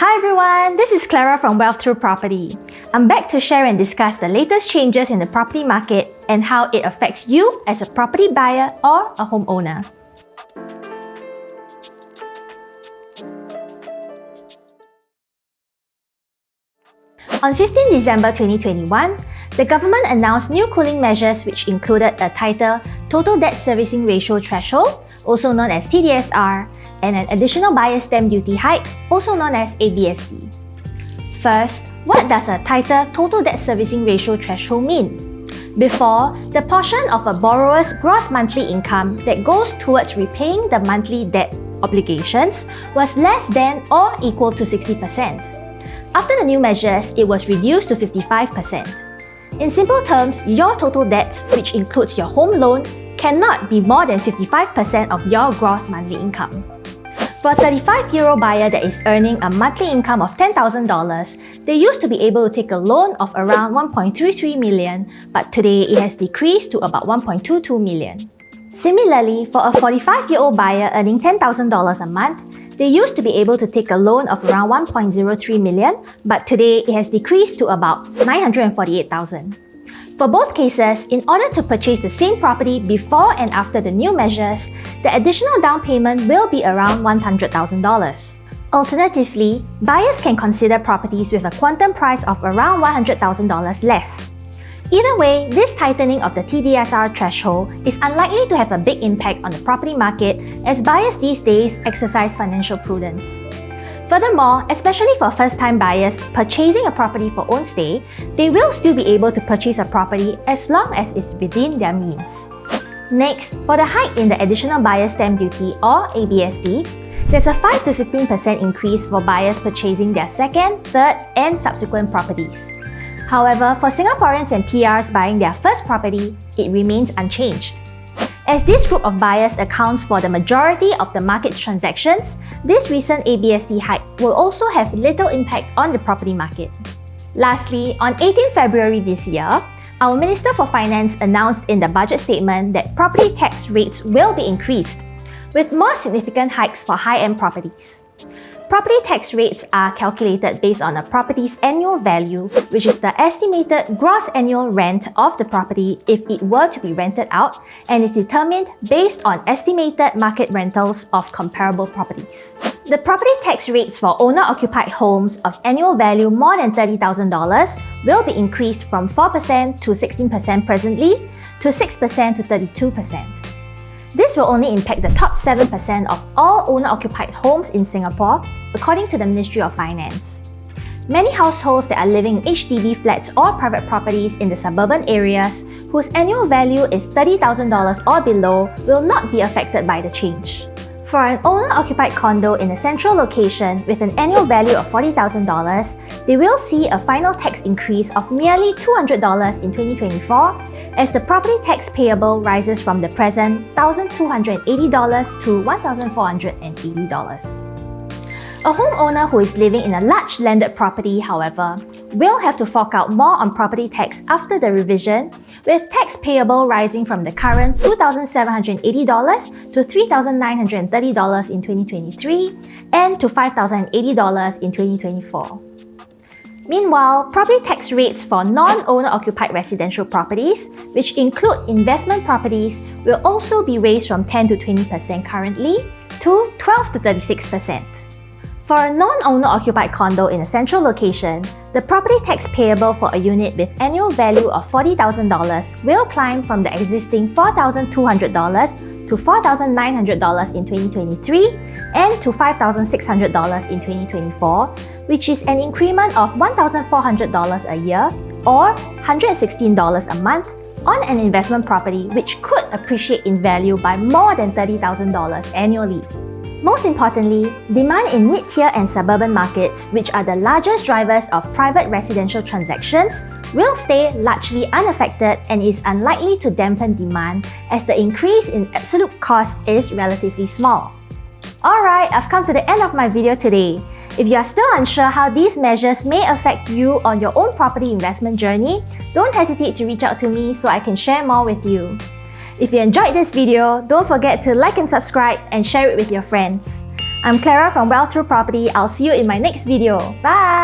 Hi everyone, this is Clara from Wealth Through Property. I'm back to share and discuss the latest changes in the property market and how it affects you as a property buyer or a homeowner. On 15 December 2021, the government announced new cooling measures which included a tighter Total Debt Servicing Ratio threshold, also known as TDSR, and an additional buyer's stamp duty hike, also known as ABSD. First, what does a tighter Total Debt Servicing Ratio threshold mean? Before, the portion of a borrower's gross monthly income that goes towards repaying the monthly debt obligations was less than or equal to 60%. After the new measures, it was reduced to 55%. In simple terms, your total debts, which includes your home loan, cannot be more than 55% of your gross monthly income. For a 35-year-old buyer that is earning a monthly income of $10,000, they used to be able to take a loan of around $1.33 million, but today it has decreased to about $1.22 million. Similarly, for a 45-year-old buyer earning $10,000 a month, they used to be able to take a loan of around $1.03 million, but today it has decreased to about $948,000. For both cases, in order to purchase the same property before and after the new measures, the additional down payment will be around $100,000. Alternatively, buyers can consider properties with a quantum price of around $100,000 less. Either way, this tightening of the TDSR threshold is unlikely to have a big impact on the property market as buyers these days exercise financial prudence. Furthermore, especially for first-time buyers purchasing a property for own stay, they will still be able to purchase a property as long as it's within their means. Next, for the hike in the additional buyer's stamp duty or ABSD, there's a 5 to 15% increase for buyers purchasing their second, third, and subsequent properties. However, for Singaporeans and PRs buying their first property, it remains unchanged. As this group of buyers accounts for the majority of the market transactions, this recent ABSD hike will also have little impact on the property market. Lastly, on 18 February this year, our Minister for Finance announced in the budget statement that property tax rates will be increased, with more significant hikes for high-end properties. Property tax rates are calculated based on a property's annual value, which is the estimated gross annual rent of the property if it were to be rented out, and is determined based on estimated market rentals of comparable properties. The property tax rates for owner-occupied homes of annual value more than $30,000 will be increased from 4% to 16% presently to 6% to 32%. This will only impact the top 7% of all owner-occupied homes in Singapore, according to the Ministry of Finance. Many households that are living in HDB flats or private properties in the suburban areas, whose annual value is $30,000 or below, will not be affected by the change. For an owner-occupied condo in a central location with an annual value of $40,000, they will see a final tax increase of nearly $200 in 2024 as the property tax payable rises from the present $1,280 to $1,480. A homeowner who is living in a large landed property, however, will have to fork out more on property tax after the revision, with tax payable rising from the current $2,780 to $3,930 in 2023 and to $5,080 in 2024. Meanwhile, property tax rates for non-owner-occupied residential properties, which include investment properties, will also be raised from 10 to 20% currently to 12 to 36%. For a non-owner-occupied condo in a central location, the property tax payable for a unit with annual value of $40,000 will climb from the existing $4,200 to $4,900 in 2023 and to $5,600 in 2024, which is an increment of $1,400 a year or $116 a month on an investment property which could appreciate in value by more than $30,000 annually. Most importantly, demand in mid-tier and suburban markets, which are the largest drivers of private residential transactions, will stay largely unaffected and is unlikely to dampen demand as the increase in absolute cost is relatively small. Alright, I've come to the end of my video today. If you are still unsure how these measures may affect you on your own property investment journey, don't hesitate to reach out to me so I can share more with you. If you enjoyed this video, don't forget to like and subscribe and share it with your friends. I'm Clara from Well Through Property. I'll see you in my next video. Bye!